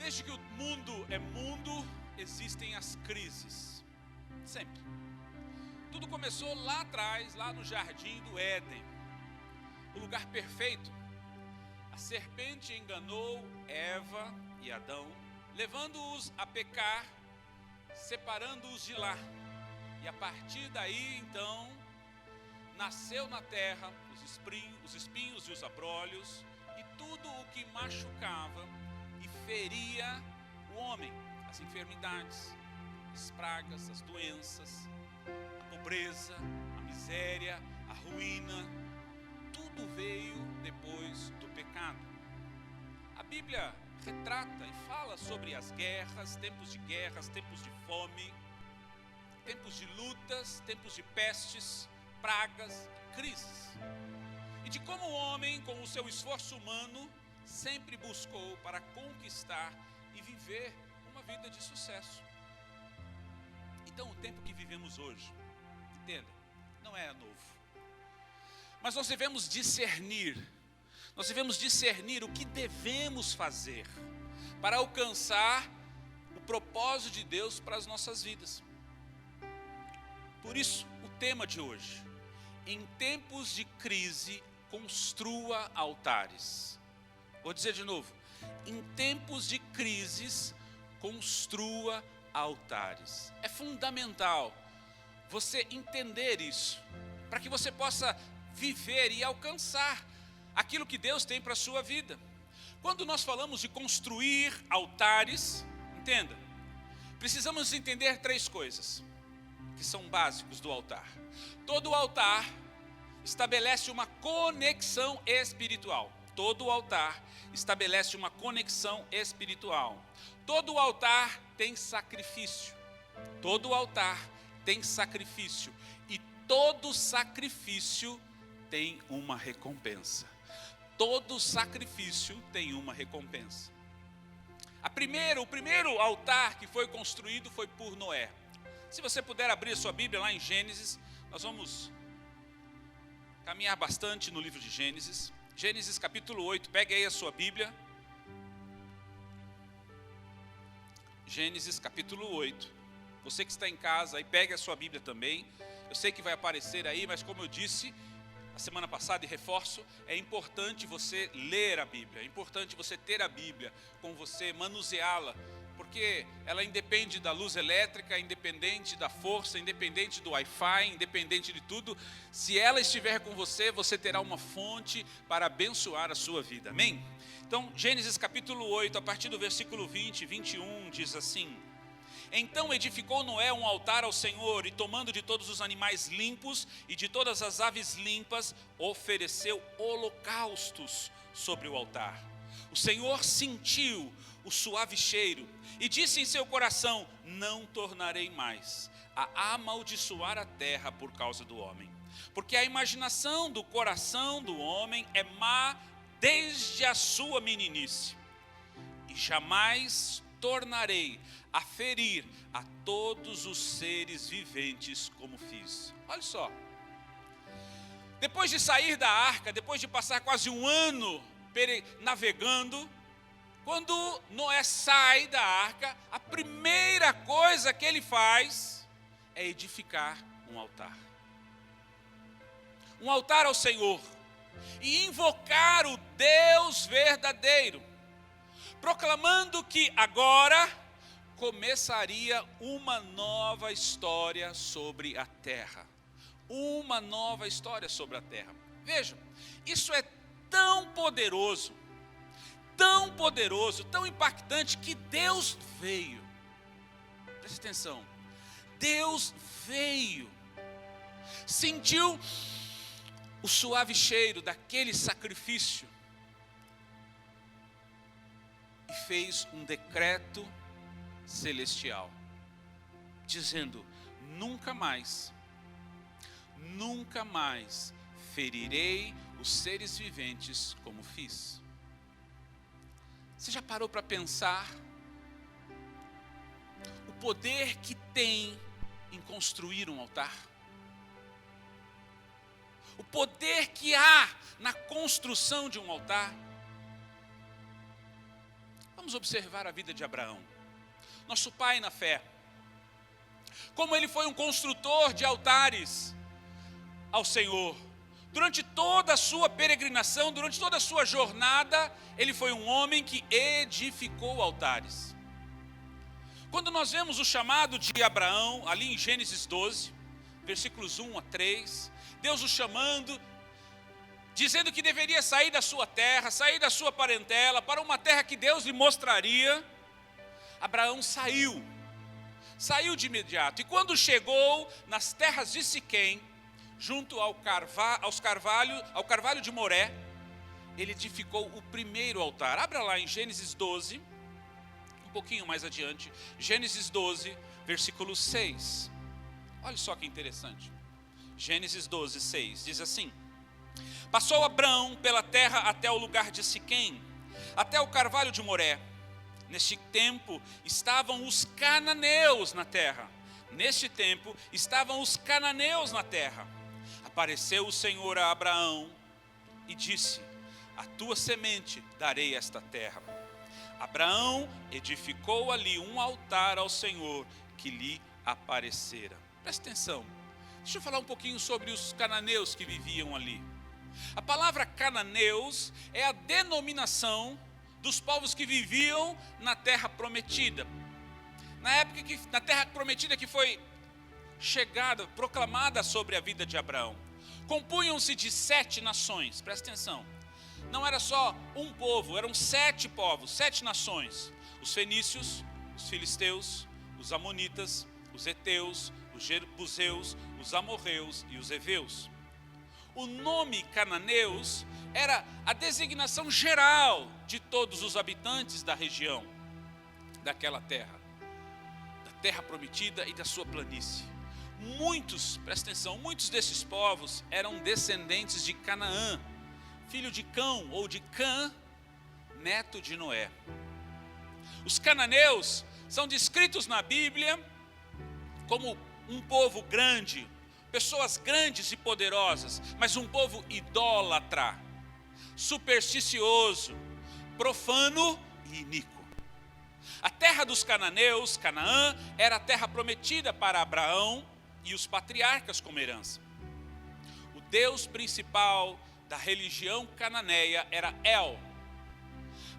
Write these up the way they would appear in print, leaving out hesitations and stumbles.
Desde que o mundo é mundo, existem as crises. Sempre. Tudo começou lá atrás, lá no jardim do Éden, o lugar perfeito. A serpente enganou Eva e Adão, levando-os a pecar, separando-os de lá. E a partir daí, então, nasceu na terra os espinhos e os abrolhos, e tudo o que machucava e feria o homem, as enfermidades, as pragas, as doenças, a pobreza, a miséria, a ruína, tudo veio depois do pecado. A Bíblia retrata e fala sobre as guerras, tempos de fome, tempos de lutas, tempos de pestes, pragas, crises. E de como o homem, com o seu esforço humano, sempre buscou para conquistar e viver uma vida de sucesso. Então o tempo que vivemos hoje, entenda, não é novo. Mas nós devemos discernir o que devemos fazer para alcançar o propósito de Deus para as nossas vidas. Por isso, o tema de hoje: em tempos de crise, construa altares. Vou dizer de novo: em tempos de crises, construa altares. É fundamental você entender isso, para que você possa viver e alcançar aquilo que Deus tem para a sua vida. Quando nós falamos de construir altares, entenda, precisamos entender três coisas que são básicos do altar. Todo altar estabelece uma conexão espiritual. Todo altar estabelece uma conexão espiritual. Todo altar tem sacrifício. Todo altar tem sacrifício. E todo sacrifício tem uma recompensa. Todo sacrifício tem uma recompensa. O primeiro altar que foi construído foi por Noé. Se você puder abrir a sua Bíblia lá em Gênesis, nós vamos caminhar bastante no livro de Gênesis. Gênesis capítulo 8, pegue aí a sua Bíblia. Gênesis capítulo 8. Você que está em casa, aí pegue a sua Bíblia também. Eu sei que vai aparecer aí, mas como eu disse a semana passada e reforço, é importante você ler a Bíblia, é importante você ter a Bíblia com você, manuseá-la, porque ela independe da luz elétrica, independente da força, independente do Wi-Fi, independente de tudo. Se ela estiver com você, você terá uma fonte para abençoar a sua vida, amém? Então, Gênesis capítulo 8, a partir do versículo 20 e 21, diz assim: então edificou Noé um altar ao Senhor, e tomando de todos os animais limpos e de todas as aves limpas, ofereceu holocaustos sobre o altar. O Senhor sentiu o suave cheiro e disse em seu coração: não tornarei mais a amaldiçoar a terra por causa do homem, porque a imaginação do coração do homem é má desde a sua meninice, e jamais tornarei a ferir a todos os seres viventes como fiz. Olha só, depois de sair da arca, depois de passar quase um ano navegando, quando Noé sai da arca, a primeira coisa que ele faz é edificar um altar. Um altar ao Senhor, e invocar o Deus verdadeiro, proclamando que agora começaria uma nova história sobre a terra. Uma nova história sobre a terra. Vejam, isso é tão poderoso, tão impactante, que Deus veio. Preste atenção. Deus veio, sentiu o suave cheiro daquele sacrifício e fez um decreto celestial, dizendo: nunca mais ferirei os seres viventes como fiz. Você já parou para pensar o poder que tem em construir um altar? O poder que há na construção de um altar? Vamos observar a vida de Abraão, nosso pai na fé. Como ele foi um construtor de altares ao Senhor. Durante toda a sua peregrinação, durante toda a sua jornada, ele foi um homem que edificou altares. Quando nós vemos o chamado de Abraão, ali em Gênesis 12, versículos 1 a 3, Deus o chamando, dizendo que deveria sair da sua terra, sair da sua parentela, para uma terra que Deus lhe mostraria, Abraão saiu de imediato. E quando chegou nas terras de Siquém, junto ao carvalho de Moré, ele edificou o primeiro altar. Abra lá em Gênesis 12, um pouquinho mais adiante, Gênesis 12, versículo 6. Olha só que interessante. Gênesis 12, 6, diz assim: passou Abraão pela terra até o lugar de Siquém, até o carvalho de Moré. Neste tempo estavam os cananeus na terra. Apareceu o Senhor a Abraão e disse: a tua semente darei esta terra. Abraão edificou ali um altar ao Senhor que lhe aparecera. Presta atenção, deixa eu falar um pouquinho sobre os cananeus que viviam ali. A palavra cananeus é a denominação dos povos que viviam na terra prometida. Na terra prometida que foi proclamada sobre a vida de Abraão. Compunham-se de 7 nações, presta atenção. Não era só um povo, eram 7 povos, 7 nações. Os fenícios, os filisteus, os amonitas, os heteus, os jebuseus, os amorreus e os heveus. O nome cananeus era a designação geral de todos os habitantes da região, daquela terra, da terra prometida e da sua planície. Presta atenção, muitos desses povos eram descendentes de Canaã, filho de Cão ou de Cã, neto de Noé. Os cananeus são descritos na Bíblia como um povo grande, pessoas grandes e poderosas, mas um povo idólatra, supersticioso, profano e iníquo. A terra dos cananeus, Canaã, era a terra prometida para Abraão e os patriarcas como herança. O Deus principal da religião cananeia era El,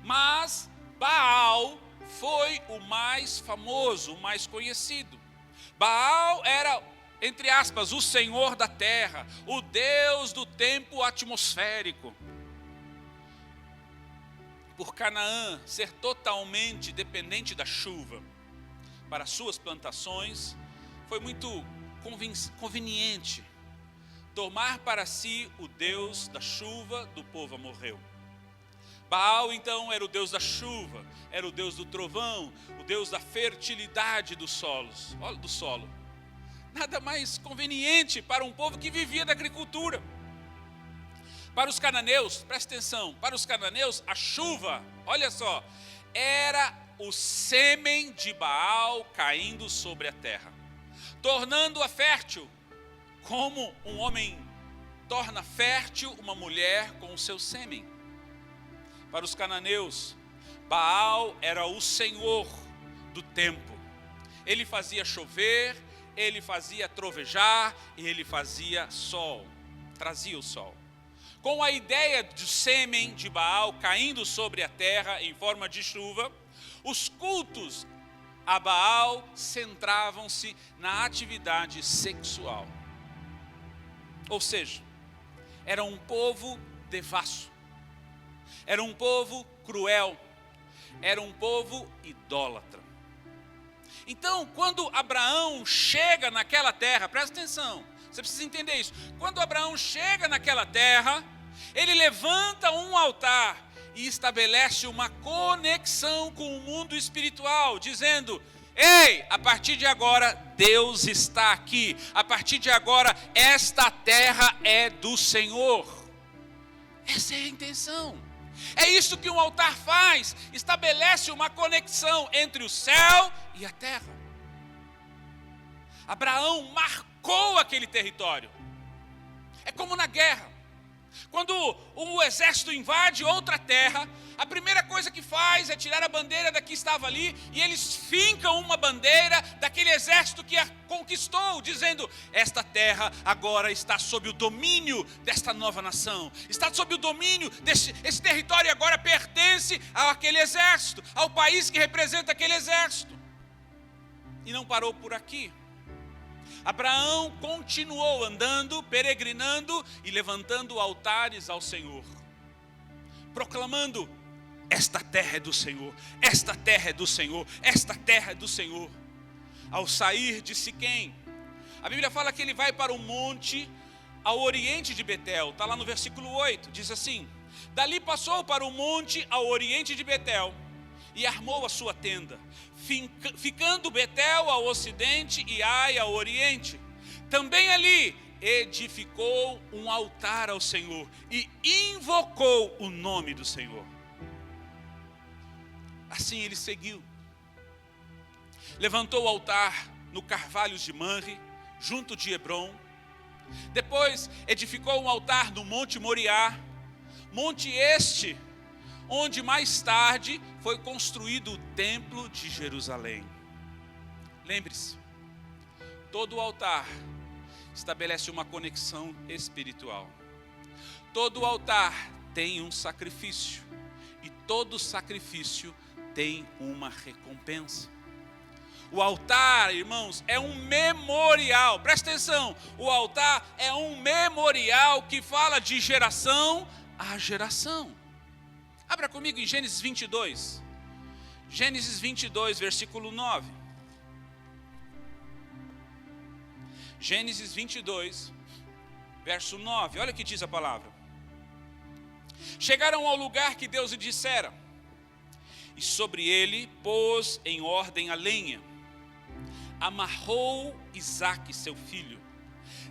mas Baal foi o mais famoso, o mais conhecido. Baal era, entre aspas, o senhor da terra, o Deus do tempo atmosférico. Por Canaã ser totalmente dependente da chuva para suas plantações, foi muito conveniente tomar para si o Deus da chuva do povo amorreu. Baal então era o Deus da chuva, era o Deus do trovão, o Deus da fertilidade dos solos, do solo. Nada mais conveniente para um povo que vivia da agricultura. Para os cananeus, presta atenção, para os cananeus a chuva, olha só, era o sêmen de Baal caindo sobre a terra, tornando-a fértil, como um homem torna fértil uma mulher com o seu sêmen. Para os cananeus, Baal era o senhor do tempo. Ele fazia chover, ele fazia trovejar e ele fazia sol, trazia o sol. Com a ideia do sêmen de Baal caindo sobre a terra em forma de chuva, os cultos a Baal centravam-se na atividade sexual. Ou seja, era um povo devasso, era um povo cruel, era um povo idólatra. Então, quando Abraão chega naquela terra, presta atenção, você precisa entender isso. Quando Abraão chega naquela terra, ele levanta um altar e estabelece uma conexão com o mundo espiritual, dizendo: ei, a partir de agora Deus está aqui, a partir de agora esta terra é do Senhor. Essa é a intenção. É isso que um altar faz, estabelece uma conexão entre o céu e a terra. Abraão marcou aquele território. É como na guerra. Quando o exército invade outra terra, A primeira coisa que faz é tirar a bandeira da que estava ali, e eles fincam uma bandeira daquele exército que a conquistou, dizendo: esta terra agora está sob o domínio desta nova nação, está sob o domínio esse território agora pertence àquele exército, ao país que representa aquele exército. E não parou por aqui. Abraão continuou andando, peregrinando e levantando altares ao Senhor, proclamando: esta terra é do Senhor, esta terra é do Senhor, esta terra é do Senhor. Ao sair de Siquém, a Bíblia fala que ele vai para o monte ao oriente de Betel, está lá no versículo 8, diz assim: dali passou para o monte ao oriente de Betel e armou a sua tenda, ficando Betel ao ocidente e Ai ao oriente. Também ali edificou um altar ao Senhor e invocou o nome do Senhor. Assim ele seguiu. Levantou o altar no Carvalhos de Manre, junto de Hebrom. Depois edificou um altar no Monte Moriá, monte este onde mais tarde foi construído o templo de Jerusalém. Lembre-se, todo altar estabelece uma conexão espiritual. Todo altar tem um sacrifício, e todo sacrifício tem uma recompensa. O altar, irmãos, é um memorial, presta atenção, o altar é um memorial que fala de geração a geração. Abra comigo em Gênesis 22, Gênesis 22, versículo 9. Gênesis 22, verso 9, olha o que diz a palavra. Chegaram ao lugar que Deus lhe dissera, e sobre ele pôs em ordem a lenha, amarrou Isaque seu filho,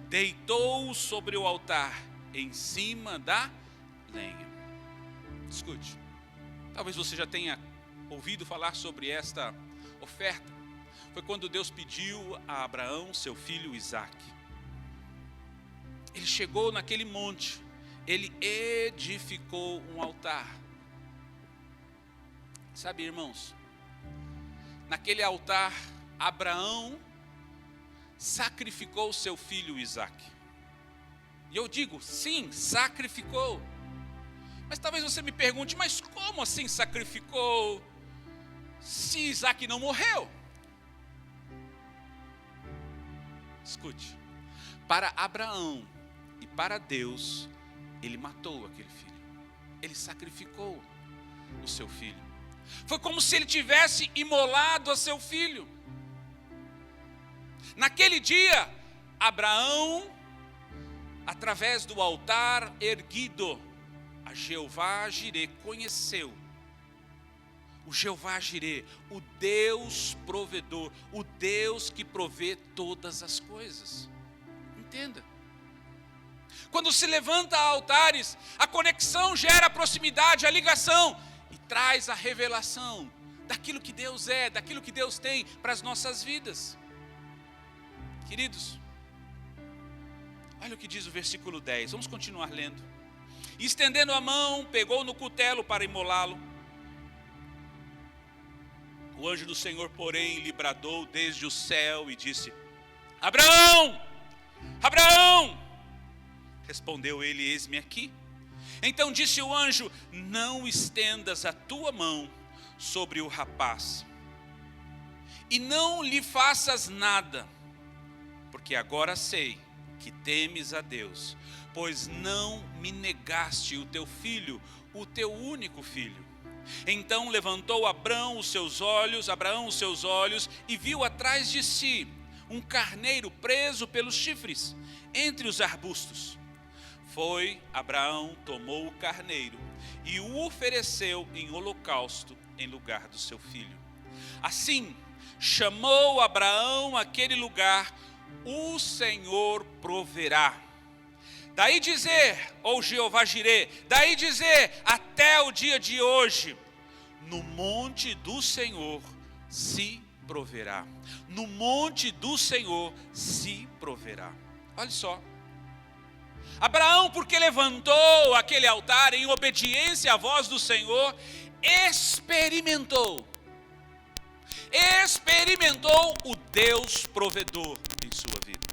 deitou-o sobre o altar, em cima da lenha. Escute, talvez você já tenha ouvido falar sobre esta oferta. Foi quando Deus pediu a Abraão seu filho Isaque. Ele chegou naquele monte, ele edificou um altar. Sabe, irmãos, naquele altar, Abraão sacrificou seu filho Isaque. E eu digo, sim, sacrificou. Mas talvez você me pergunte, mas como assim sacrificou se Isaque não morreu? Escute, para Abraão e para Deus, ele matou aquele filho. Ele sacrificou o seu filho. Foi como se ele tivesse imolado a seu filho. Naquele dia, Abraão, através do altar erguido a Jeová Jirê, conheceu o Jeová Jirê, o Deus provedor, o Deus que provê todas as coisas. Entenda. Quando se levanta altares, a conexão gera a proximidade, a ligação, e traz a revelação daquilo que Deus é, daquilo que Deus tem para as nossas vidas. Queridos, olha o que diz o versículo 10, vamos continuar lendo. E estendendo a mão, pegou no cutelo para imolá-lo. O anjo do Senhor, porém, lhe bradou desde o céu e disse: Abraão! Abraão! Respondeu ele: eis-me aqui. Então disse o anjo: não estendas a tua mão sobre o rapaz, e não lhe faças nada, porque agora sei que temes a Deus, pois não me negaste o teu filho, o teu único filho. Então levantou Abraão os seus olhos, e viu atrás de si um carneiro preso pelos chifres, entre os arbustos. Foi Abraão, tomou o carneiro e o ofereceu em holocausto em lugar do seu filho. Assim chamou Abraão aquele lugar: o Senhor proverá. Daí dizer, ou Jeová Jirê, daí dizer até o dia de hoje: no monte do Senhor se proverá. No monte do Senhor se proverá. Olha só, Abraão, porque levantou aquele altar em obediência à voz do Senhor, experimentou o Deus provedor em sua vida.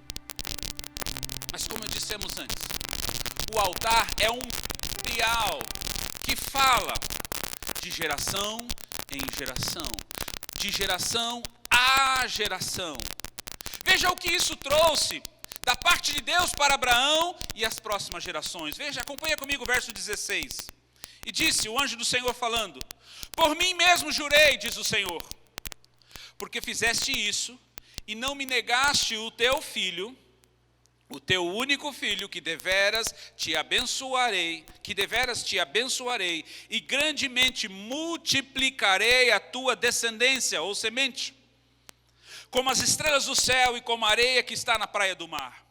Mas como dissemos antes, o altar é um memorial que fala de geração em geração, de geração a geração. Veja o que isso trouxe da parte de Deus para Abraão e as próximas gerações. Veja, acompanha comigo o verso 16. E disse o anjo do Senhor falando: por mim mesmo jurei, diz o Senhor, porque fizeste isso e não me negaste o teu filho, o teu único filho, que deveras te abençoarei, e grandemente multiplicarei a tua descendência, ou semente, como as estrelas do céu e como a areia que está na praia do mar.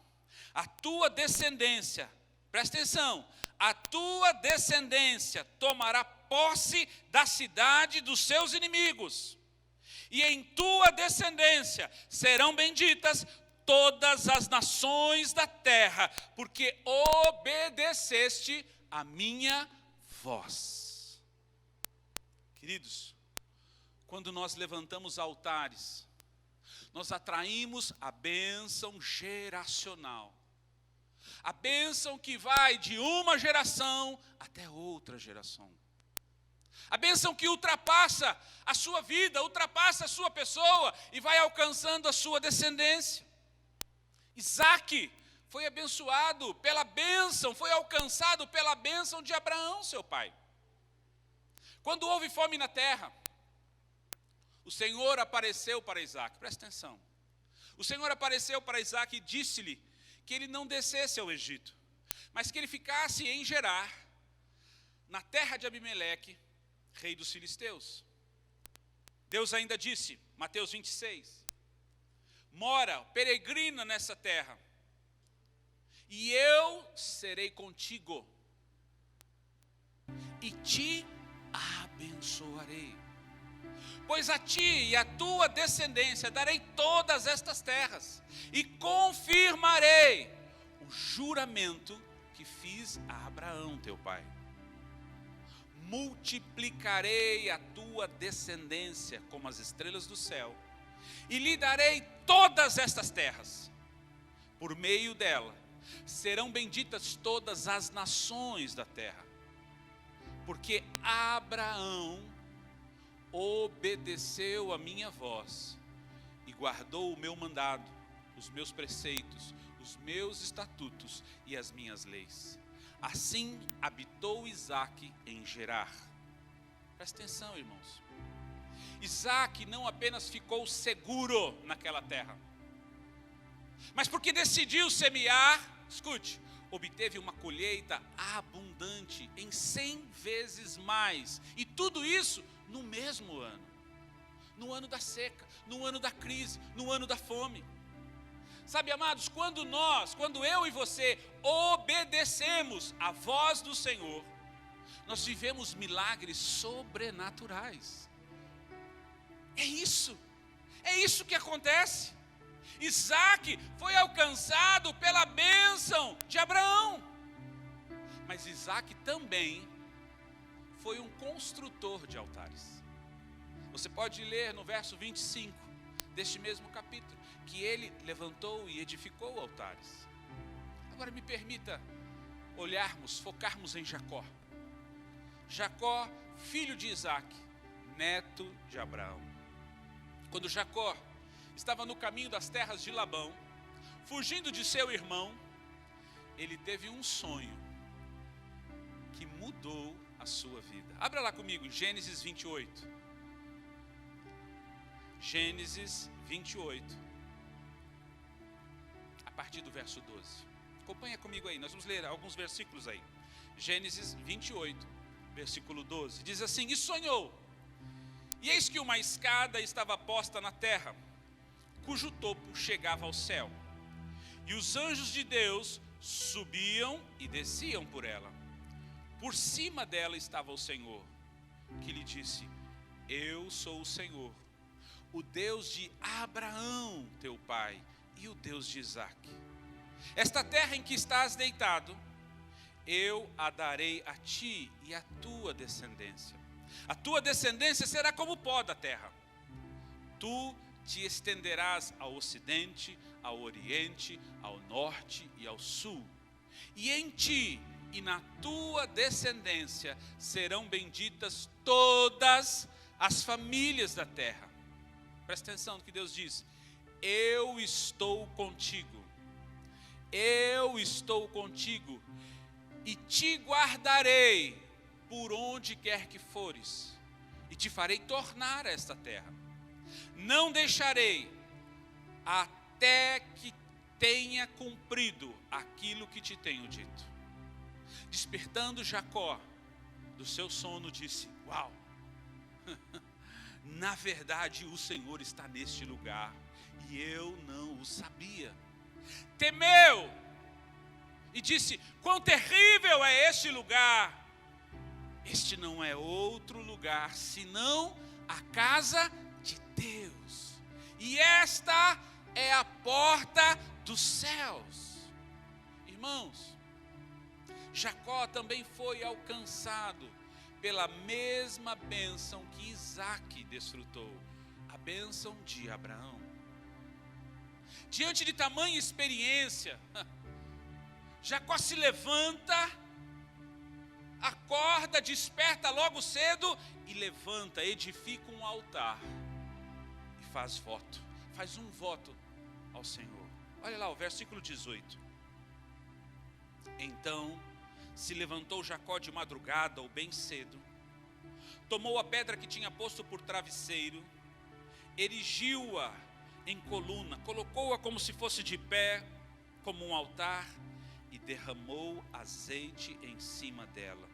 A tua descendência, presta atenção, a tua descendência tomará posse da cidade dos seus inimigos, e em tua descendência serão benditas todas as nações da terra, porque obedeceste a minha voz. Queridos, quando nós levantamos altares, nós atraímos a bênção geracional. A bênção que vai de uma geração até outra geração. A bênção que ultrapassa a sua vida, ultrapassa a sua pessoa e vai alcançando a sua descendência. Isaac foi abençoado pela bênção, foi alcançado pela bênção de Abraão, seu pai. Quando houve fome na terra, o Senhor apareceu para Isaac, presta atenção. O Senhor apareceu para Isaac e disse-lhe que ele não descesse ao Egito, mas que ele ficasse em Gerar, na terra de Abimeleque, rei dos filisteus. Deus ainda disse, Mateus 26, mora, peregrina nessa terra, e eu serei contigo, e te abençoarei. Pois a ti e a tua descendência darei todas estas terras, e confirmarei o juramento que fiz a Abraão, teu pai. Multiplicarei a tua descendência como as estrelas do céu, e lhe darei todas estas terras. Por meio dela serão benditas todas as nações da terra, porque Abraão obedeceu a minha voz e guardou o meu mandado, os meus preceitos, os meus estatutos e as minhas leis. Assim habitou Isaque em Gerar. Presta atenção, irmãos. Isaque não apenas ficou seguro naquela terra, mas porque decidiu semear, escute, obteve uma colheita abundante em 100 vezes mais. E tudo isso no mesmo ano. No ano da seca, no ano da crise, no ano da fome. Sabe, amados, quando eu e você obedecemos a voz do Senhor, nós vivemos milagres sobrenaturais. É isso que acontece. Isaac foi alcançado pela bênção de Abraão, mas Isaac também foi um construtor de altares. Você pode ler no verso 25 deste mesmo capítulo, que ele levantou e edificou altares. Agora me permita focarmos em Jacó. Jacó, filho de Isaac, neto de Abraão. Quando Jacó estava no caminho das terras de Labão, fugindo de seu irmão, ele teve um sonho que mudou a sua vida. Abra lá comigo, Gênesis 28. Gênesis 28. A partir do verso 12. Acompanha comigo aí, nós vamos ler alguns versículos aí. Gênesis 28, versículo 12. Diz assim: e sonhou, e eis que uma escada estava posta na terra, cujo topo chegava ao céu, e os anjos de Deus subiam e desciam por ela. Por cima dela estava o Senhor, que lhe disse: eu sou o Senhor, o Deus de Abraão, teu pai, e o Deus de Isaque. esta terra em que estás deitado, eu a darei a ti e à tua descendência. A tua descendência será como o pó da terra. Tu te estenderás ao ocidente, ao oriente, ao norte e ao sul. E em ti e na tua descendência serão benditas todas as famílias da terra. Presta atenção no que Deus diz. Eu estou contigo. Eu estou contigo. E te guardarei por onde quer que fores. E te farei tornar a esta terra. Não deixarei até que tenha cumprido aquilo que te tenho dito. Despertando Jacó do seu sono, disse: uau, na verdade o Senhor está neste lugar e eu não o sabia. Temeu e disse: quão terrível é este lugar! Este não é outro lugar senão a casa de Deus, e esta é a porta dos céus. Irmãos, Jacó também foi alcançado pela mesma bênção que Isaac desfrutou, a bênção de Abraão. Diante de tamanha experiência, Jacó se levanta, acorda, desperta logo cedo e levanta, edifica um altar e faz voto, faz um voto ao Senhor. Olha lá o versículo 18. Então se levantou Jacó de madrugada ou bem cedo, tomou a pedra que tinha posto por travesseiro, erigiu-a em coluna, colocou-a como se fosse de pé, como um altar, e derramou azeite em cima dela.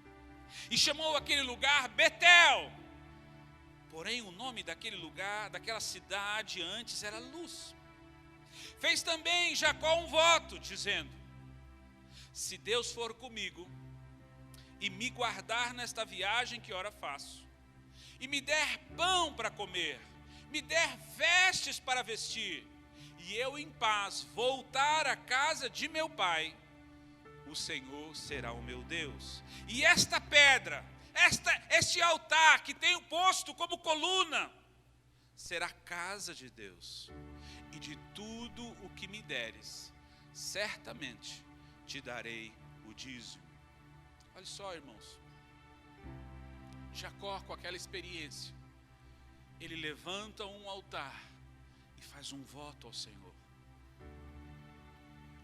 E chamou aquele lugar Betel. Porém o nome daquele lugar, daquela cidade antes era Luz. Fez também Jacó um voto, dizendo: se Deus for comigo e me guardar nesta viagem que ora faço, e me der pão para comer, me der vestes para vestir, e eu em paz voltar à casa de meu pai, o Senhor será o meu Deus. E esta pedra, este altar que tenho posto como coluna, será casa de Deus. E de tudo o que me deres, certamente te darei o dízimo. Olha só, irmãos, Jacó, com aquela experiência, ele levanta um altar e faz um voto ao Senhor.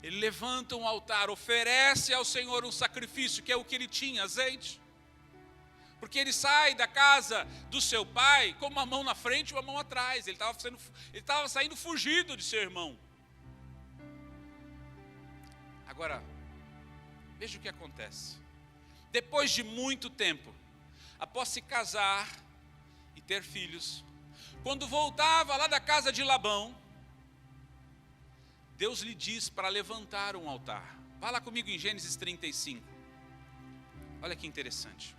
Ele levanta um altar, oferece ao Senhor um sacrifício, que é o que ele tinha, azeite. Porque ele sai da casa do seu pai com uma mão na frente e uma mão atrás. Ele estava saindo fugido de seu irmão. Agora, veja o que acontece. Depois de muito tempo, após se casar e ter filhos, quando voltava lá da casa de Labão, Deus lhe diz para levantar um altar. Vá lá comigo em Gênesis 35. Olha que interessante.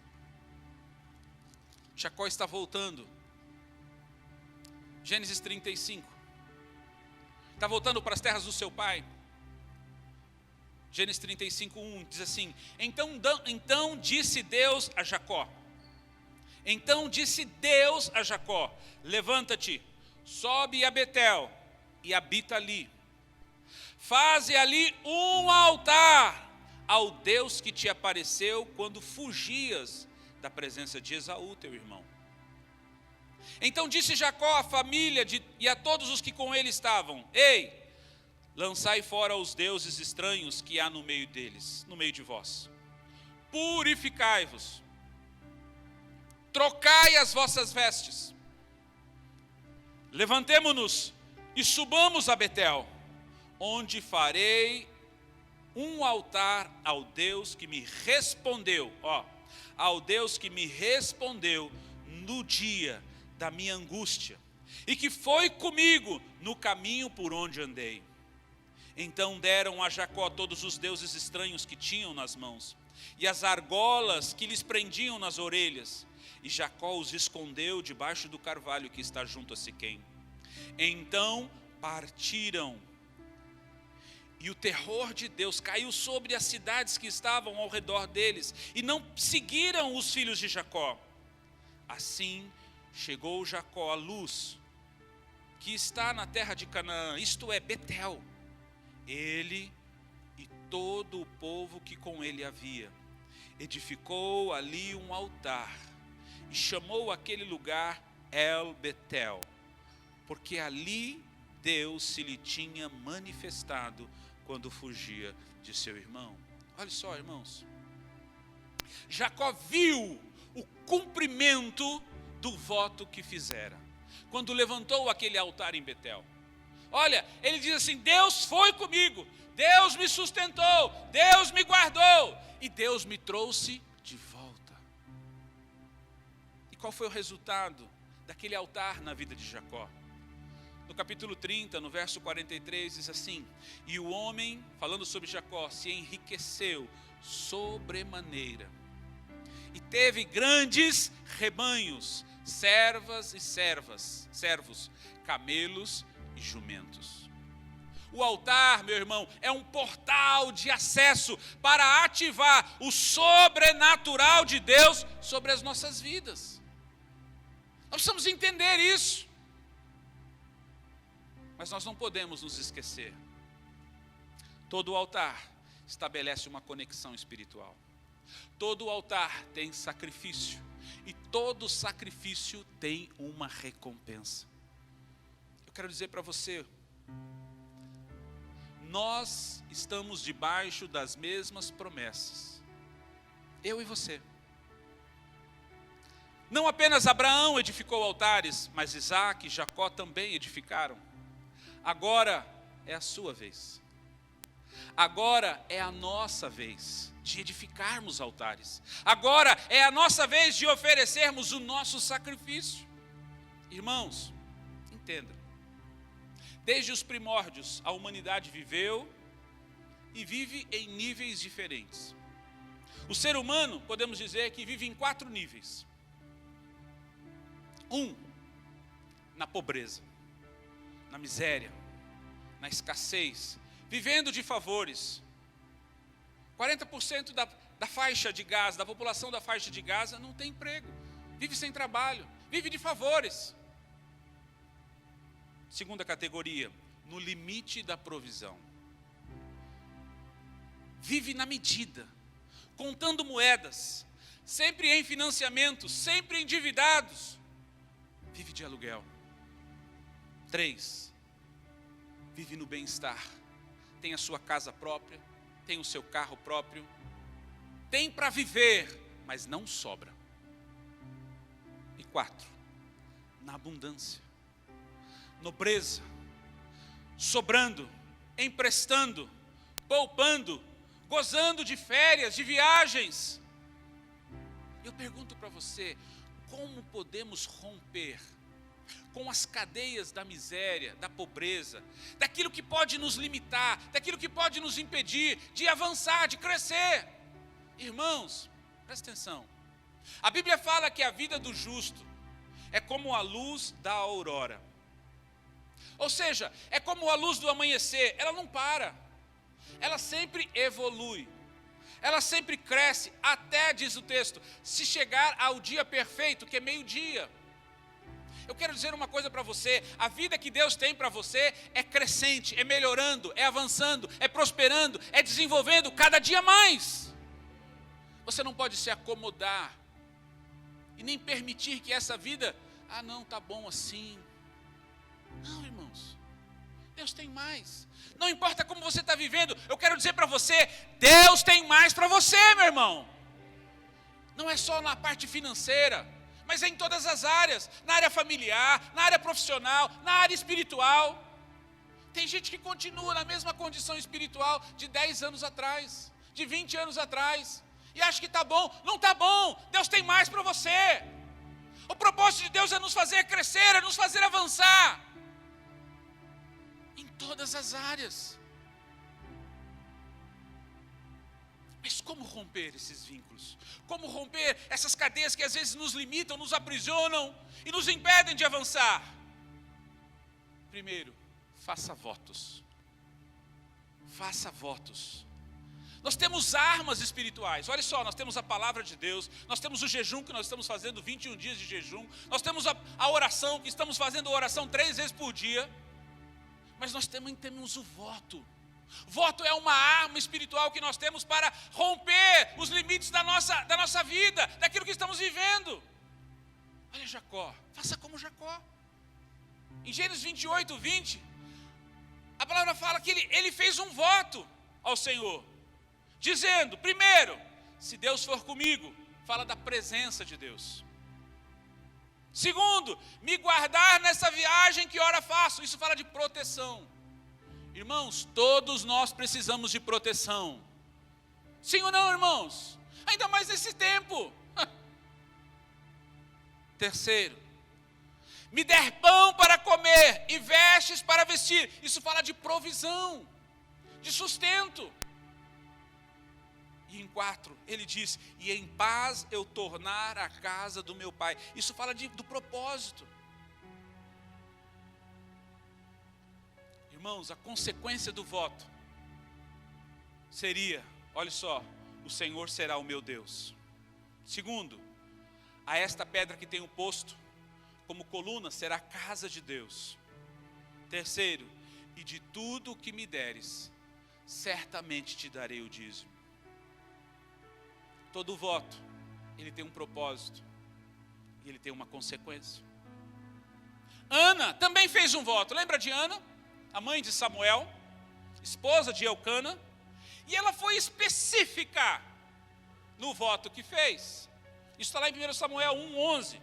Jacó está voltando. Gênesis 35. Está voltando para as terras do seu pai. Gênesis 35:1 diz assim: Então disse Deus a Jacó. Então disse Deus a Jacó: levanta-te, sobe a Betel e habita ali. Faze ali um altar ao Deus que te apareceu quando fugias da presença de Esaú, teu irmão. Então disse Jacó à família e a todos os que com ele estavam: ei, lançai fora os deuses estranhos que há no meio deles, no meio de vós. Purificai-vos, trocai as vossas vestes, levantemo-nos e subamos a Betel, onde farei um altar ao Deus que me respondeu, ao Deus que me respondeu no dia da minha angústia, e que foi comigo no caminho por onde andei. Então deram a Jacó todos os deuses estranhos que tinham nas mãos, e as argolas que lhes prendiam nas orelhas, e Jacó os escondeu debaixo do carvalho que está junto a Siquém. Então partiram E o terror de Deus caiu sobre as cidades que estavam ao redor deles, e não seguiram os filhos de Jacó. Assim chegou Jacó à luz, que está na terra de Canaã, isto é, Betel, ele e todo o povo que com ele havia. Edificou ali um altar, e chamou aquele lugar El Betel, porque ali Deus se lhe tinha manifestado quando fugia de seu irmão. Olha só, irmãos, Jacó viu o cumprimento do voto que fizera, quando levantou aquele altar em Betel. Olha, ele diz assim: Deus foi comigo, Deus me sustentou, Deus me guardou, e Deus me trouxe de volta. E qual foi o resultado daquele altar na vida de Jacó? No capítulo 30, no verso 43, diz assim: e o homem, falando sobre Jacó, se enriqueceu sobremaneira, e teve grandes rebanhos, servas e servos, camelos e jumentos. O altar, meu irmão, é um portal de acesso para ativar o sobrenatural de Deus sobre as nossas vidas. Nós precisamos entender isso. Mas nós não podemos nos esquecer. Todo altar estabelece uma conexão espiritual. Todo altar tem sacrifício. E todo sacrifício tem uma recompensa. Eu quero dizer para você, nós estamos debaixo das mesmas promessas. Eu e você. Não apenas Abraão edificou altares, mas Isaac e Jacó também edificaram. Agora é a sua vez. Agora é a nossa vez de edificarmos altares. Agora é a nossa vez de oferecermos o nosso sacrifício. Irmãos, entenda. Desde os primórdios, a humanidade viveu e vive em níveis diferentes. O ser humano, podemos dizer que vive em 4 níveis. 1, na pobreza, na miséria, na escassez, vivendo de favores. 40% da faixa de Gaza, da população da faixa de Gaza, não tem emprego, vive sem trabalho, vive de favores. Segunda categoria, no limite da provisão. Vive na medida, contando moedas, sempre em financiamento, sempre endividados. Vive de aluguel. 3, vive no bem-estar. Tem a sua casa própria, tem o seu carro próprio, tem para viver, mas não sobra. E 4, na abundância, nobreza, sobrando, emprestando, poupando, gozando de férias, de viagens. Eu pergunto para você, como podemos romper com as cadeias da miséria, da pobreza, daquilo que pode nos limitar, daquilo que pode nos impedir de avançar, de crescer? Irmãos, presta atenção. A Bíblia fala que a vida do justo é como a luz da aurora. Ou seja, é como a luz do amanhecer, ela não para. Ela sempre evolui. Ela sempre cresce, até, diz o texto, se chegar ao dia perfeito, que é meio-dia. Eu quero dizer uma coisa para você, a vida que Deus tem para você é crescente, é melhorando, é avançando, é prosperando, é desenvolvendo cada dia mais. Você não pode se acomodar e nem permitir que essa vida, não, tá bom assim. Não, irmãos, Deus tem mais. Não importa como você está vivendo, eu quero dizer para você, Deus tem mais para você, meu irmão. Não é só na parte financeira, mas é em todas as áreas, na área familiar, na área profissional, na área espiritual. Tem gente que continua na mesma condição espiritual de 10 anos atrás, de 20 anos atrás, e acha que está bom. Não está bom, Deus tem mais para você. O propósito de Deus é nos fazer crescer, é nos fazer avançar. Em todas as áreas. Mas como romper esses vínculos? Como romper essas cadeias que às vezes nos limitam, nos aprisionam e nos impedem de avançar? Primeiro, faça votos. faça votos. Nós temos armas espirituais, olha só, nós temos a palavra de Deus, nós temos o jejum que nós estamos fazendo 21 dias de jejum, nós temos a oração, que estamos fazendo oração 3 vezes por dia, mas nós também temos o voto. Voto é uma arma espiritual que nós temos para romper os limites da nossa vida, daquilo que estamos vivendo. Olha Jacó, faça como Jacó. Em Gênesis 28, 20, a palavra fala que ele fez um voto ao Senhor, dizendo, primeiro, se Deus for comigo, fala da presença de Deus. Segundo, me guardar nessa viagem que ora faço, isso fala de proteção. Irmãos, todos nós precisamos de proteção. Sim ou não, irmãos? Ainda mais nesse tempo. Terceiro, me der pão para comer e vestes para vestir. Isso fala de provisão, de sustento. E em 4, ele diz, e em paz eu tornar a casa do meu pai. Isso fala do propósito. Irmãos, a consequência do voto seria, olha só, o Senhor será o meu Deus. Segundo, a esta pedra que tenho posto como coluna será a casa de Deus. Terceiro, e de tudo o que me deres, certamente te darei o dízimo. Todo voto, ele tem um propósito, e ele tem uma consequência. Ana também fez um voto, lembra de Ana? A mãe de Samuel, esposa de Eucana, e ela foi específica no voto que fez. Isso está lá em 1 Samuel 1:11.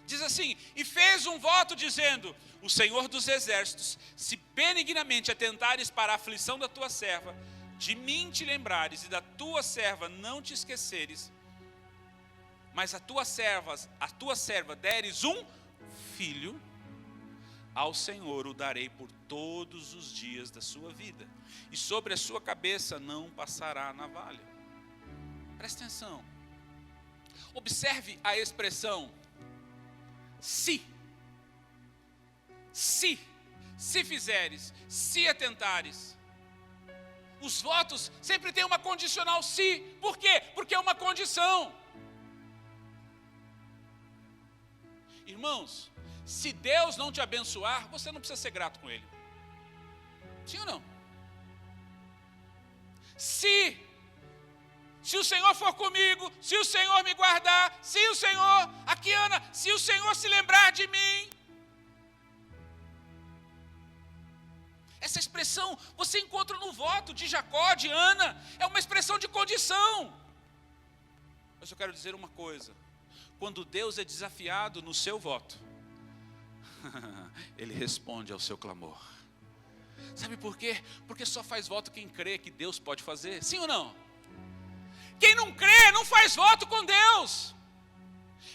Diz assim, e fez um voto dizendo, o Senhor dos exércitos, se benignamente atentares para a aflição da tua serva, de mim te lembrares e da tua serva não te esqueceres, mas a tua serva deres um filho, ao Senhor o darei por todos os dias da sua vida, e sobre a sua cabeça não passará a navalha. Presta atenção. Observe a expressão se fizeres, se atentares. Os votos sempre têm uma condicional se. Por quê? Porque é uma condição. Irmãos, se Deus não te abençoar, você não precisa ser grato com Ele. Sim ou não? Se o Senhor for comigo, se o Senhor me guardar, se o Senhor, aqui Ana, se o Senhor se lembrar de mim. Essa expressão você encontra no voto de Jacó, de Ana, é uma expressão de condição. Mas eu quero dizer uma coisa, quando Deus é desafiado no seu voto, Ele responde ao seu clamor. Sabe por quê? Porque só faz voto quem crê que Deus pode fazer, sim ou não? Quem não crê, não faz voto com Deus.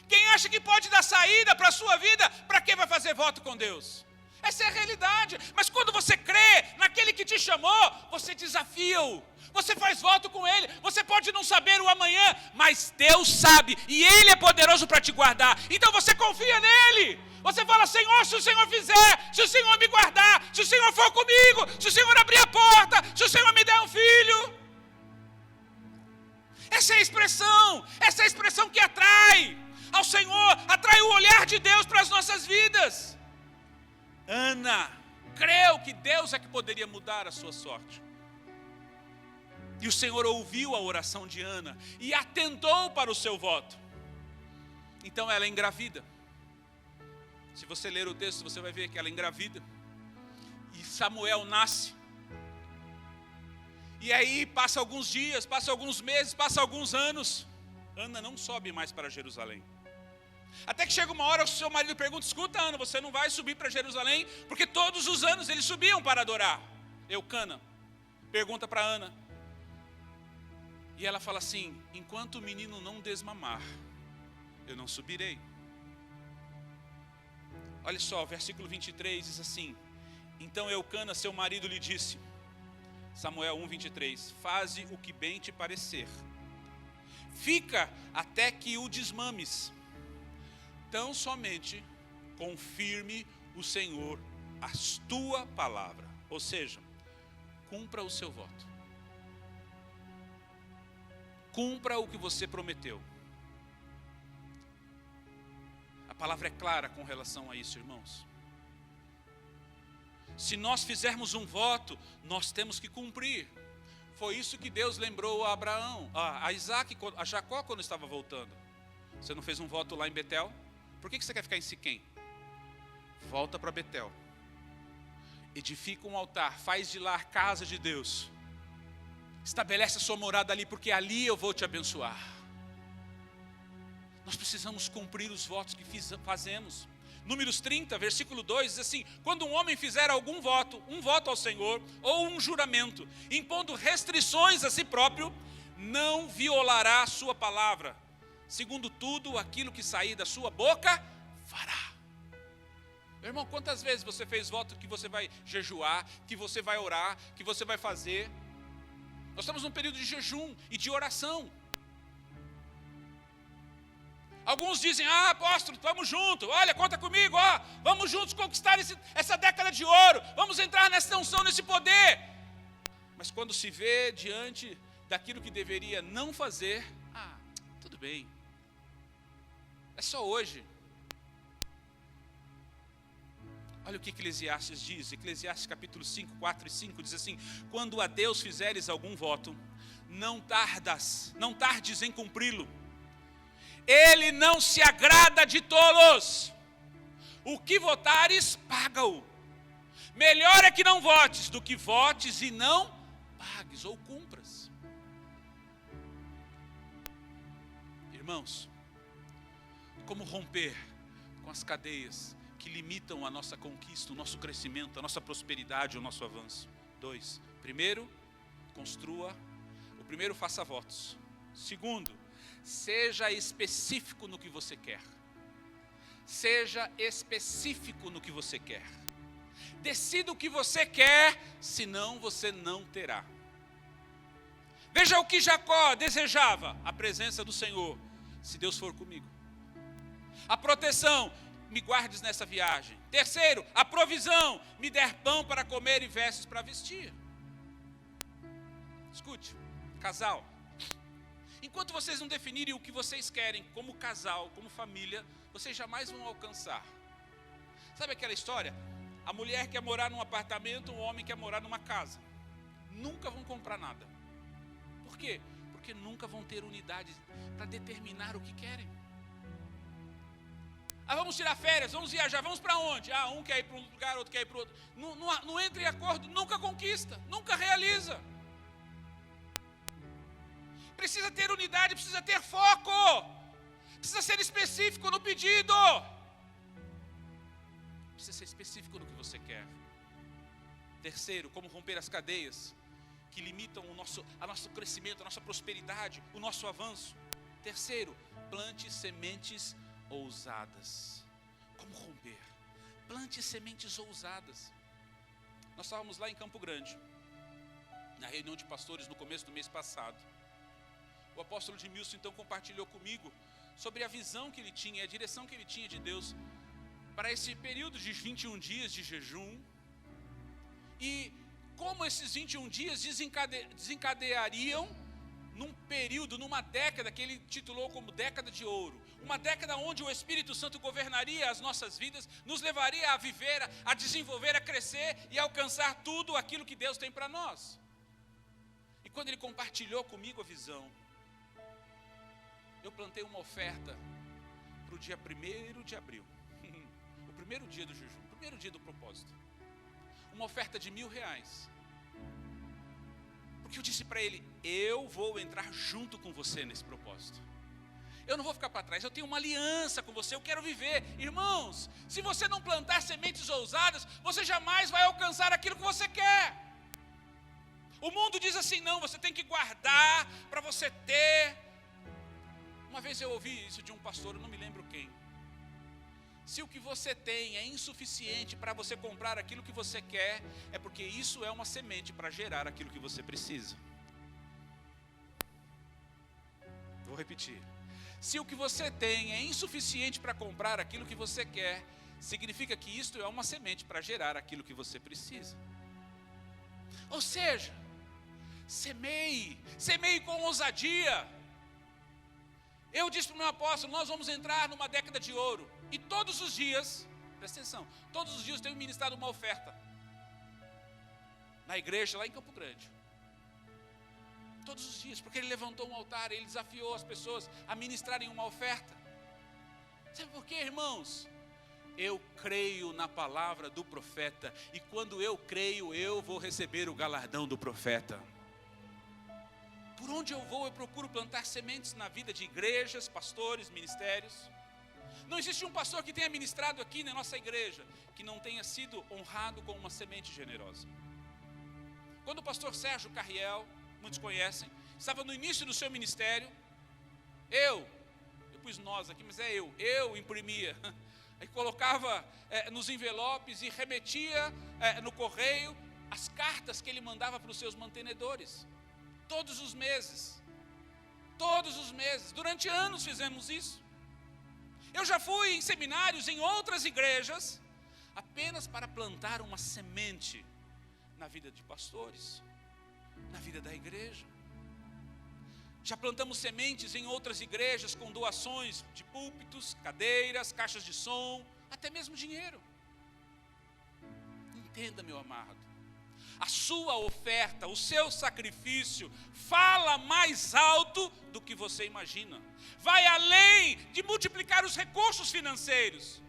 Quem acha que pode dar saída para a sua vida, para que vai fazer voto com Deus? Essa é a realidade. Mas quando você crê naquele que te chamou, você desafia-o, você faz voto com Ele. Você pode não saber o amanhã, mas Deus sabe, e Ele é poderoso para te guardar. Então você confia nele. Você fala, Senhor, se o Senhor fizer, se o Senhor me guardar, se o Senhor for comigo, se o Senhor abrir a porta, se o Senhor me der um filho. Essa é a expressão que atrai ao Senhor, atrai o olhar de Deus para as nossas vidas. Ana creu que Deus é que poderia mudar a sua sorte. E o Senhor ouviu a oração de Ana e atentou para o seu voto. Então ela engravida. Se você ler o texto, você vai ver que ela engravida. E Samuel nasce. E aí passa alguns dias, passa alguns meses, passa alguns anos. Ana não sobe mais para Jerusalém. Até que chega uma hora, o seu marido pergunta, escuta Ana, você não vai subir para Jerusalém? Porque todos os anos eles subiam para adorar. Eucana pergunta para Ana. E ela fala assim, enquanto o menino não desmamar, eu não subirei. Olha só, o versículo 23 diz assim, então Eucana, seu marido, lhe disse, Samuel 1:23, faze o que bem te parecer. Fica até que o desmames. Tão somente confirme o Senhor a tua palavra. Ou seja, cumpra o seu voto. Cumpra o que você prometeu. A palavra é clara com relação a isso, irmãos. Se nós fizermos um voto, nós temos que cumprir. Foi isso que Deus lembrou a Abraão, a Isaac, a Jacó quando estava voltando. Você não fez um voto lá em Betel? Por que você quer ficar em Siquém? Volta para Betel. Edifica um altar, faz de lá a casa de Deus. Estabelece a sua morada ali, porque ali eu vou te abençoar. Nós precisamos cumprir os votos que fazemos. Números 30, versículo 2, diz assim: quando um homem fizer algum voto, um voto ao Senhor, ou um juramento, impondo restrições a si próprio, não violará a sua palavra. Segundo tudo, aquilo que sair da sua boca, fará. Meu irmão, quantas vezes você fez voto que você vai jejuar, que você vai orar, que você vai fazer? Nós estamos num período de jejum e de oração. Alguns dizem: apóstolo, vamos junto, olha, conta comigo, vamos juntos conquistar essa década de ouro, vamos entrar nessa unção, nesse poder. Mas quando se vê diante daquilo que deveria não fazer, tudo bem, é só hoje. Olha o que Eclesiastes diz, Eclesiastes capítulo 5, 4 e 5, diz assim: quando a Deus fizeres algum voto, não tardes em cumpri-lo. Ele não se agrada de tolos. O que votares, paga-o. Melhor é que não votes, do que votes e não pagues ou cumpras. Irmãos, como romper com as cadeias que limitam a nossa conquista, o nosso crescimento, a nossa prosperidade, o nosso avanço? 2. Primeiro, faça votos. Segundo, seja específico no que você quer. Seja específico no que você quer. Decida o que você quer, senão você não terá. Veja o que Jacó desejava: a presença do Senhor. Se Deus for comigo. A proteção: me guardes nessa viagem. Terceiro, a provisão: me der pão para comer e vestes para vestir. Escute, casal. Enquanto vocês não definirem o que vocês querem como casal, como família, vocês jamais vão alcançar. Sabe aquela história? A mulher quer morar num apartamento, o homem quer morar numa casa. Nunca vão comprar nada. Por quê? Porque nunca vão ter unidade para determinar o que querem. Vamos tirar férias, vamos viajar, vamos para onde? Um quer ir para um lugar, outro quer ir para outro. Não entra em acordo, nunca conquista, nunca realiza. Precisa ter unidade, precisa ter foco, precisa ser específico no pedido, precisa ser específico no que você quer. Terceiro, como romper as cadeias que limitam o nosso crescimento, a nossa prosperidade, o nosso avanço. Terceiro, plante sementes ousadas. Como romper? Plante sementes ousadas. Nós estávamos lá em Campo Grande, na reunião de pastores no começo do mês passado. O apóstolo Edmilson então compartilhou comigo sobre a visão que ele tinha, a direção que ele tinha de Deus para esse período de 21 dias de jejum, e como esses 21 dias desencadeariam num período, numa década que ele titulou como década de ouro, uma década onde o Espírito Santo governaria as nossas vidas, nos levaria a viver, a desenvolver, a crescer e a alcançar tudo aquilo que Deus tem para nós. E quando ele compartilhou comigo a visão, eu plantei uma oferta para o dia 1º de abril, o primeiro dia do jejum, o primeiro dia do propósito, uma oferta de R$1.000, porque eu disse para ele: eu vou entrar junto com você nesse propósito, eu não vou ficar para trás, eu tenho uma aliança com você, eu quero viver. Irmãos, se você não plantar sementes ousadas, você jamais vai alcançar aquilo que você quer. O mundo diz assim: não, você tem que guardar para você ter. Uma vez eu ouvi isso de um pastor, eu não me lembro quem. Se o que você tem é insuficiente para você comprar aquilo que você quer, é porque isso é uma semente para gerar aquilo que você precisa. Vou repetir. Se o que você tem é insuficiente para comprar aquilo que você quer, significa que isto é uma semente para gerar aquilo que você precisa. Ou seja, semeie com ousadia. Eu disse para o meu apóstolo, nós vamos entrar numa década de ouro. E todos os dias, presta atenção, todos os dias eu tenho ministrado uma oferta. Na igreja lá em Campo Grande. Todos os dias, porque ele levantou um altar, ele desafiou as pessoas a ministrarem uma oferta. Sabe por quê, irmãos? Eu creio na palavra do profeta, e quando eu creio, eu vou receber o galardão do profeta. Por onde eu vou, eu procuro plantar sementes na vida de igrejas, pastores, ministérios. Não existe um pastor que tenha ministrado aqui na nossa igreja, que não tenha sido honrado com uma semente generosa. Quando o pastor Sérgio Carriel, muitos conhecem, estava no início do seu ministério, eu pus nós aqui, mas eu imprimia, aí colocava nos envelopes e remetia no correio as cartas que ele mandava para os seus mantenedores, todos os meses, durante anos fizemos isso. Eu já fui em seminários em outras igrejas, apenas para plantar uma semente na vida de pastores, na vida da igreja. Já plantamos sementes em outras igrejas com doações de púlpitos, cadeiras, caixas de som, até mesmo dinheiro. Entenda, meu amado, a sua oferta, o seu sacrifício fala mais alto do que você imagina. Vai além de multiplicar os recursos financeiros.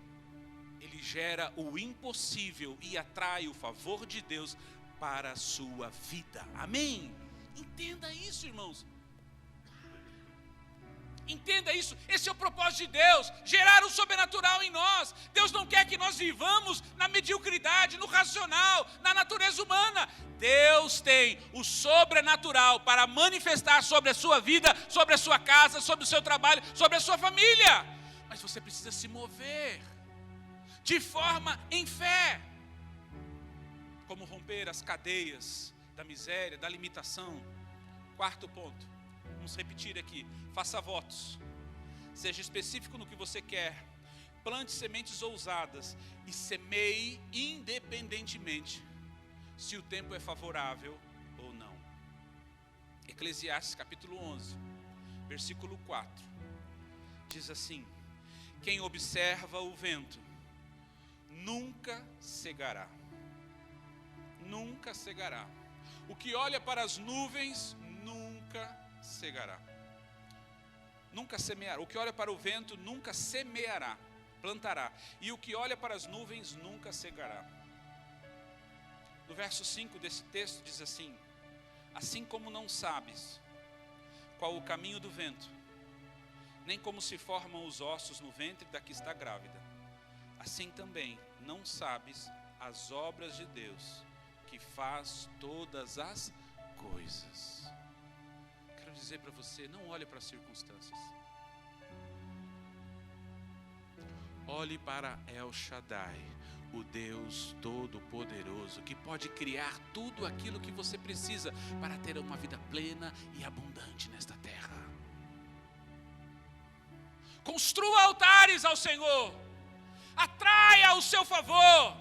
Ele gera o impossível e atrai o favor de Deus para a sua vida. Amém? Entenda isso, irmãos. Entenda isso, esse é o propósito de Deus, gerar o sobrenatural em nós. Deus não quer que nós vivamos na mediocridade, no racional, na natureza humana. Deus tem o sobrenatural para manifestar sobre a sua vida, sobre a sua casa, sobre o seu trabalho, sobre a sua família. Mas você precisa se mover de forma em fé. Como romper as cadeias da miséria, da limitação. Quarto ponto. Vamos repetir aqui, faça votos, seja específico no que você quer, plante sementes ousadas e semeie independentemente se o tempo é favorável ou não. Eclesiastes capítulo 11, versículo 4, diz assim: quem observa o vento nunca cegará, nunca cegará, o que olha para as nuvens nunca cegará, nunca semeará. O que olha para o vento nunca semeará, plantará, e o que olha para as nuvens nunca cegará. No verso 5 desse texto diz assim: assim como não sabes qual o caminho do vento, nem como se formam os ossos no ventre da que está grávida, assim também não sabes as obras de Deus, que faz todas as coisas. Dizer para você, não olhe para as circunstâncias, olhe para El Shaddai, o Deus Todo-Poderoso, que pode criar tudo aquilo que você precisa para ter uma vida plena e abundante nesta terra. Construa altares ao Senhor, atraia ao seu favor,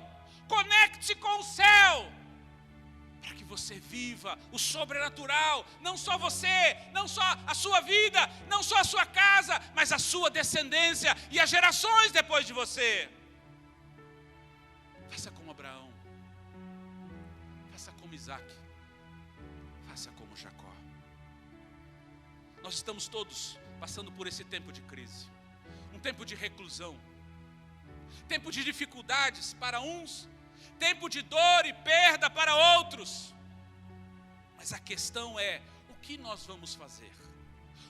conecte-se com o céu, para que você viva o sobrenatural, não só você, não só a sua vida, não só a sua casa, mas a sua descendência e as gerações depois de você. Faça como Abraão, faça como Isaac, faça como Jacó. Nós estamos todos passando por esse tempo de crise, um tempo de reclusão, tempo de dificuldades para uns, tempo de dor e perda para outros. Mas a questão é, o que nós vamos fazer?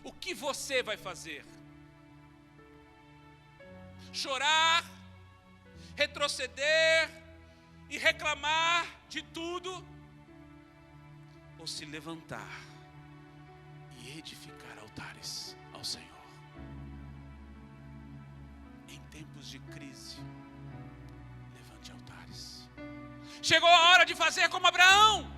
O que você vai fazer? Chorar, retroceder e reclamar de tudo? Ou se levantar e edificar altares ao Senhor? Em tempos de crise, chegou a hora de fazer como Abraão,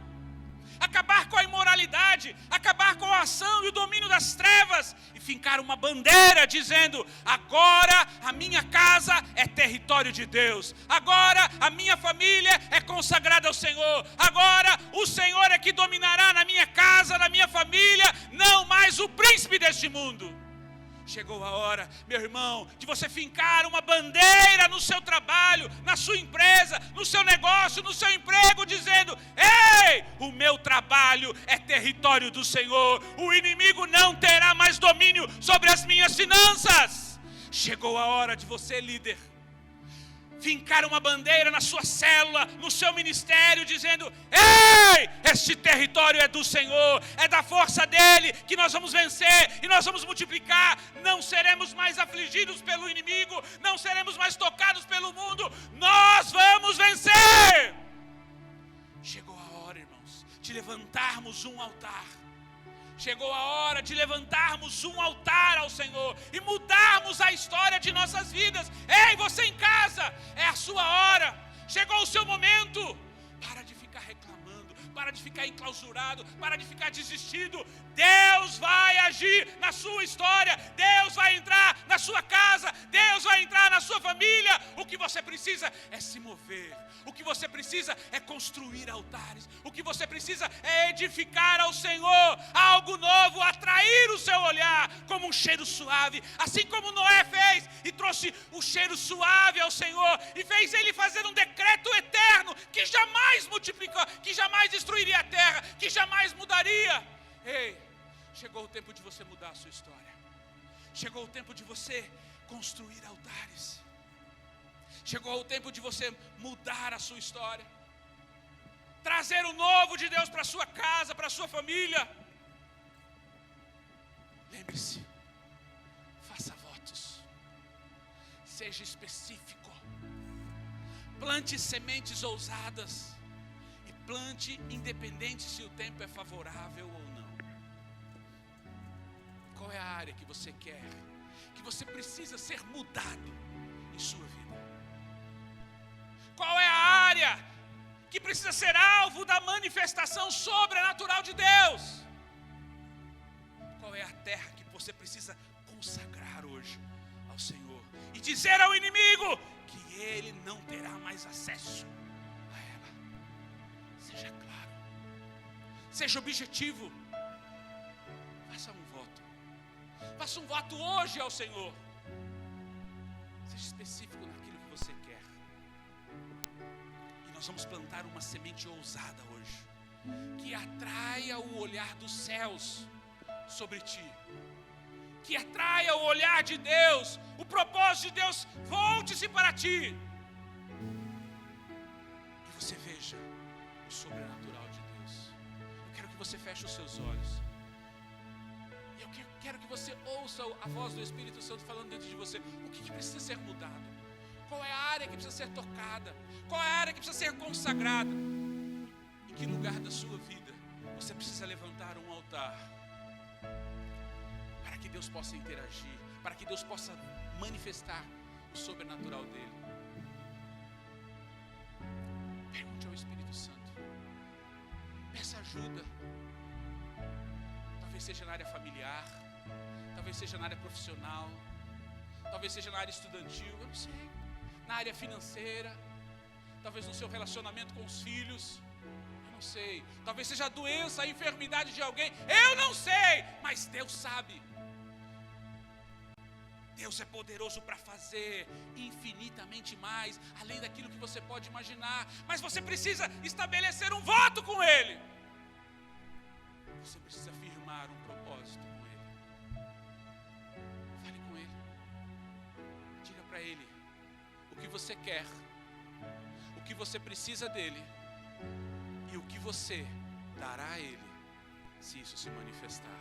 acabar com a imoralidade, acabar com a ação e o domínio das trevas e fincar uma bandeira dizendo: agora a minha casa é território de Deus, agora a minha família é consagrada ao Senhor, agora o Senhor dominará na minha casa, na minha família, não mais o príncipe deste mundo. Chegou a hora, meu irmão, de você fincar uma bandeira no seu trabalho, na sua empresa, no seu negócio, no seu emprego, dizendo: ei, o meu trabalho é território do Senhor, o inimigo não terá mais domínio sobre as minhas finanças. Chegou a hora de você, líder, fincar uma bandeira na sua célula, no seu ministério, dizendo: ei, este território é do Senhor, é da força dEle que nós vamos vencer e nós vamos multiplicar. Não seremos mais afligidos pelo inimigo, não seremos mais tocados pelo mundo, nós vamos vencer. Chegou a hora, irmãos, de levantarmos um altar. Chegou a hora de levantarmos um altar ao Senhor e mudarmos a história de nossas vidas. Ei, você em casa, é a sua hora. Chegou o seu momento. Para de ficar reclamando, para de ficar enclausurado, para de ficar desistido. Deus vai agir na sua história, Deus vai entrar na sua casa, Deus vai entrar na sua família. O que você precisa é se mover, o que você precisa é construir altares, o que você precisa é edificar ao Senhor algo novo, atrair o seu olhar como um cheiro suave, assim como Noé fez e trouxe o cheiro suave ao Senhor e fez ele fazer um decreto eterno que jamais multiplicou, que jamais destruiria a terra, que jamais mudaria. Ei, chegou o tempo de você mudar a sua história. Chegou o tempo de você construir altares. Chegou o tempo de você mudar a sua história. Trazer o novo de Deus para a sua casa, para a sua família. Lembre-se, faça votos. Seja específico. Plante sementes ousadas. E plante independente se o tempo é favorável ou não. Qual é a área que você quer, que você precisa ser mudado em sua vida? Qual é a área que precisa ser alvo da manifestação sobrenatural de Deus? Qual é a terra que você precisa consagrar hoje ao Senhor e dizer ao inimigo que ele não terá mais acesso a ela? Seja claro, seja objetivo, faça um voto. Faça um voto hoje ao Senhor. Seja específico naquilo que você quer. E nós vamos plantar uma semente ousada hoje, que atraia o olhar dos céus sobre ti, que atraia o olhar de Deus, o propósito de Deus volte-se para ti, e você veja o sobrenatural de Deus. Eu quero que você feche os seus olhos. Quero que você ouça a voz do Espírito Santo falando dentro de você. O que precisa ser mudado? Qual é a área que precisa ser tocada? Qual é a área que precisa ser consagrada? Em que lugar da sua vida você precisa levantar um altar para que Deus possa interagir, para que Deus possa manifestar o sobrenatural dele? Pergunte ao Espírito Santo. Peça ajuda. Talvez seja na área familiar, talvez seja na área profissional, talvez seja na área estudantil, eu não sei, na área financeira, talvez no seu relacionamento com os filhos, eu não sei, talvez seja a doença, a enfermidade de alguém, eu não sei, mas Deus sabe. Deus é poderoso para fazer infinitamente mais, além daquilo que você pode imaginar, mas você precisa estabelecer um voto com Ele. Você precisa firmar um propósito com Ele. Fale com Ele. Diga para Ele o que você quer, o que você precisa dEle e o que você dará a Ele se isso se manifestar.